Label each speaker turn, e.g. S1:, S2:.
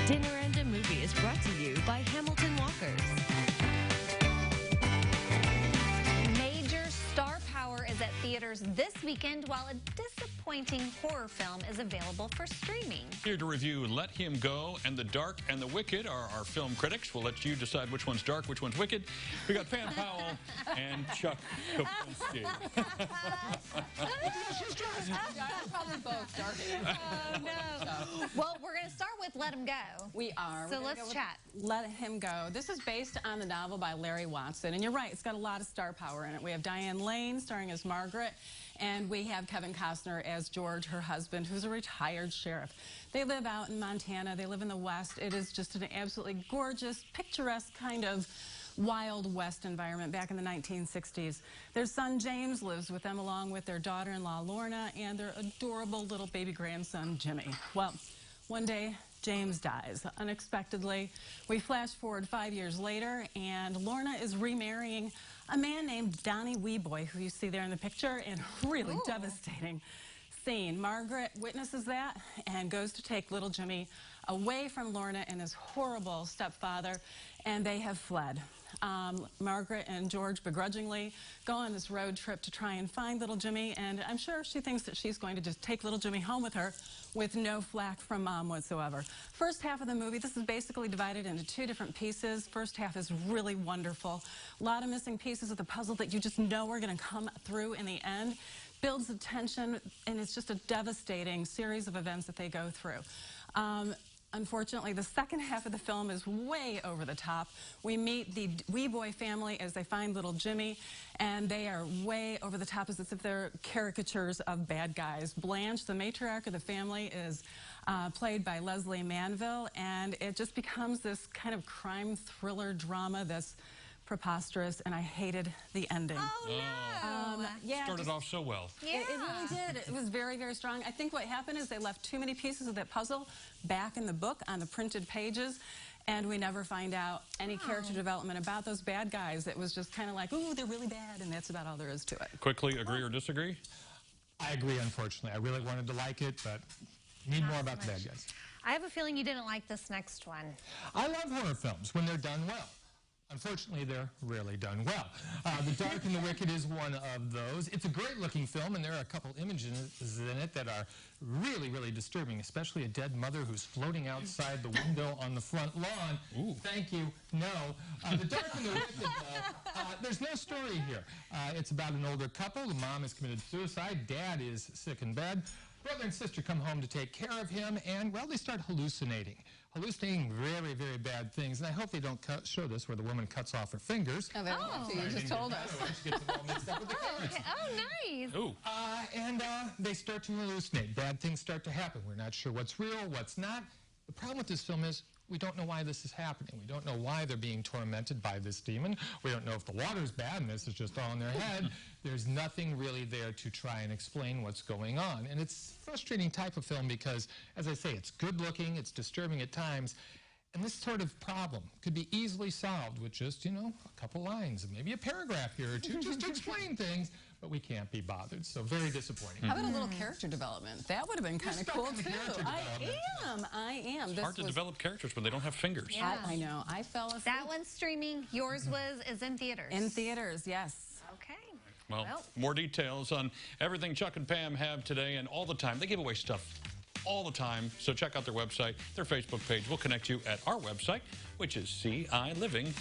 S1: Dinner and a Movie is brought to you by Hamilton Walkers.
S2: Major star power is at theaters this weekend, while a disappointing horror film is available for streaming.
S3: Here to review Let Him Go and The Dark and the Wicked are our film critics. We'll let you decide which one's dark, which one's wicked. We got Pam Powell and Chuck Kopinski.
S4: Probably both dark.
S2: Oh, no. Well, we're going to start with Let Him Go.
S4: We are.
S2: So let's chat.
S4: Let Him Go. This is based on the novel by Larry Watson. And you're right, it's got a lot of star power in it. We have Diane Lane starring as Margaret, and we have Kevin Costner as George, her husband, who's a retired sheriff. They live out in Montana. They live in the West. It is just an absolutely gorgeous, picturesque kind of Wild West environment back in the 1960s. Their son James lives with them, along with their daughter-in-law Lorna and their adorable little baby grandson Jimmy. Well, one day James dies unexpectedly. We flash forward 5 years later, and Lorna is remarrying a man named Donnie Weeboy, who you see there in the picture, and really devastating scene. Margaret witnesses that and goes to take little Jimmy away from Lorna and his horrible stepfather, and they have fled. Margaret and George begrudgingly go on this road trip to try and find little Jimmy, and I'm sure she thinks that she's going to just take little Jimmy home with her with no flack from Mom whatsoever. First half of the movie, this is basically divided into two different pieces. First half is really wonderful. A lot of missing pieces of the puzzle that you just know are going to come through in the end. Builds the tension, and it's just a devastating series of events that they go through. Unfortunately, the second half of the film is way over the top. We meet the Weeboy family as they find little Jimmy, and they are way over the top, as if they're caricatures of bad guys. Blanche, the matriarch of the family, is played by Leslie Manville, and it just becomes this kind of crime thriller drama that's preposterous, and I hated the ending.
S2: Oh, no.
S4: Yeah,
S3: Started off so well.
S2: Yeah.
S4: It really did. It was very, very strong. I think what happened is they left too many pieces of that puzzle back in the book on the printed pages, and we never find out any character development about those bad guys. It was just kind of like, ooh, they're really bad, and that's about all there is to it.
S3: Quickly, agree or disagree?
S5: I agree, unfortunately. I really wanted to like it, but need more about the bad guys.
S2: I have a feeling you didn't like this next one.
S5: I love horror films when they're done well. Unfortunately, they're rarely done well. The Dark and the Wicked is one of those. It's a great-looking film, and there are a couple images in it that are really, really disturbing, especially a dead mother who's floating outside the window on the front lawn. Ooh. Thank you. No. The Dark and the Wicked, there's no story here. It's about an older couple. The mom has committed suicide. Dad is sick in bed. Brother and sister come home to take care of him, and, well, they start hallucinating very, very bad things. And I hope they don't show this where the woman cuts off her fingers.
S4: Oh, you just told us.
S5: She gets them all mixed up with the carrots.
S2: Okay. Oh, nice.
S3: Ooh.
S5: And they start to hallucinate. Bad things start to happen. We're not sure what's real, what's not. The problem with this film is we don't know why this is happening. We don't know why they're being tormented by this demon. We don't know if the water's bad and this is just all in their head. There's nothing really there to try and explain what's going on. And it's a frustrating type of film because, as I say, it's good looking, it's disturbing at times. And this sort of problem could be easily solved with just, you know, a couple lines, maybe a paragraph here or two, just to explain things, but we can't be bothered. So very disappointing.
S4: How about a little character development? That would have been kind of cool, too. I am.
S3: It's hard to develop characters when they don't have fingers.
S2: Yeah.
S4: I know. I fell asleep.
S2: That one's streaming. Yours is in theaters.
S4: In theaters, yes.
S2: Okay.
S3: Well, more details on everything Chuck and Pam have today and all the time. They give away stuff all the time, so check out their website, their Facebook page. We'll connect you at our website, which is CILiving.tv.